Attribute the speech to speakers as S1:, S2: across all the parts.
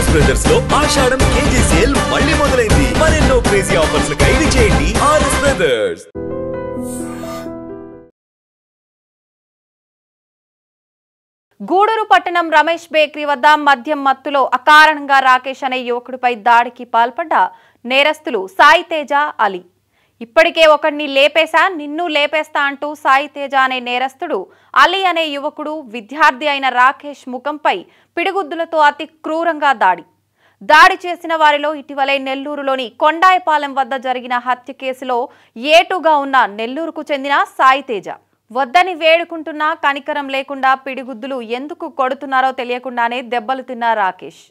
S1: RS brothers లో ఆషాఢం KG sale మళ్ళీ మొదలైంది. మరెన్నో క్రేజీ ఆఫర్స్ ఖైదీ చేయండి ఆర్ఎస్ బ్రదర్స్.
S2: గూడూరు పట్టణం రమేష్ బేకరీ వద్ద మద్యం మత్తులో అకారణంగా రాకేష్ అనే యువకుడిపై దాడికి పాల్పడ్డ నేరస్తులు సాయి తేజ, అలీ. ఇప్పటికే ఒకడిని లేపేశా, నిన్ను లేపేస్తా అంటూ సాయి తేజ అనే నేరస్తుడు, అలీ అనే యువకుడు విద్యార్థి అయిన రాకేష్ ముఖంపై పిడిగుద్దులతో అతి క్రూరంగా దాడి చేసిన వారిలో ఇటీవలే నెల్లూరులోని కొండాయపాలెం వద్ద జరిగిన హత్య కేసులో ఏటుగా ఉన్న నెల్లూరుకు చెందిన సాయి తేజ. వద్దని వేడుకుంటున్నా కనికరం లేకుండా పిడిగుద్దులు ఎందుకు కొడుతున్నారో తెలియకుండానే దెబ్బలు తిన్న రాకేష్.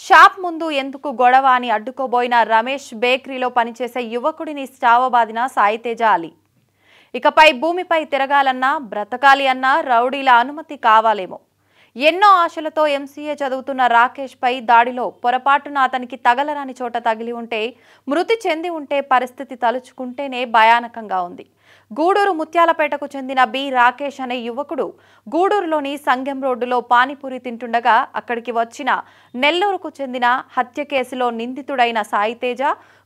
S2: షాప్ ముందు ఎందుకు గొడవ అని అడ్డుకోబోయిన రమేష్ బేకరీలో పనిచేసే యువకుడిని చావబాదిన సాయి తేజ, అలీ. ఇకపై భూమిపై తిరగాలన్నా బ్రతకాలి అన్నా రౌడీల అనుమతి కావాలేమో. ఎన్నో ఆశలతో ఎంసీఏ చదువుతున్న రాకేష్ పై దాడిలో పొరపాటున అతనికి తగలరాని చోట తగిలి ఉంటే, మృతి చెంది ఉంటే పరిస్థితి తలుచుకుంటేనే భయానకంగా ఉంది. గూడూరు ముత్యాలపేటకు చెందిన బి రాకేష్ అనే యువకుడు గూడూరులోని సంగెం రోడ్డులో పానీపూరి తింటుండగా అక్కడికి వచ్చిన నెల్లూరుకు చెందిన హత్య కేసులో నిందితుడైన సాయి తేజ,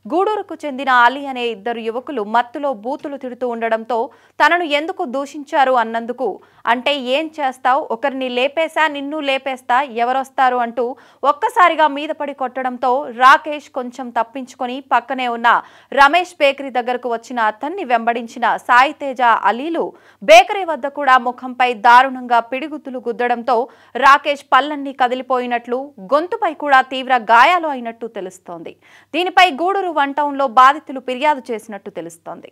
S2: గూడూరుకు చెందిన అలీ అనే ఇద్దరు యువకులు మత్తులో బూతులు తిడుతూ ఉండడంతో తనను ఎందుకు దూషించారు అన్నందుకు, అంటే ఏం చేస్తావు, ఒకరిని లేపేశా, నిన్ను లేపేస్తా, ఎవరొస్తారు అంటూ ఒక్కసారిగా మీద పడి కొట్టడంతో రాకేష్ కొంచెం తప్పించుకొని పక్కనే ఉన్న రమేష్ బేకరీ దగ్గరకు వచ్చిన అతన్ని వెంబడించిన సాయి తేజ, అలీలు బేకరీ వద్ద కూడా ముఖంపై దారుణంగా పిడిగుద్దులు గుద్దడంతో రాకేష్ పళ్ళన్నీ కదిలిపోయినట్లు, గొంతుపై కూడా తీవ్ర గాయాలు అయినట్టు తెలుస్తోంది. దీనిపై గూడూరు వన్ టౌన్లో బాధితులు ఫిర్యాదు చేసినట్టు తెలుస్తోంది.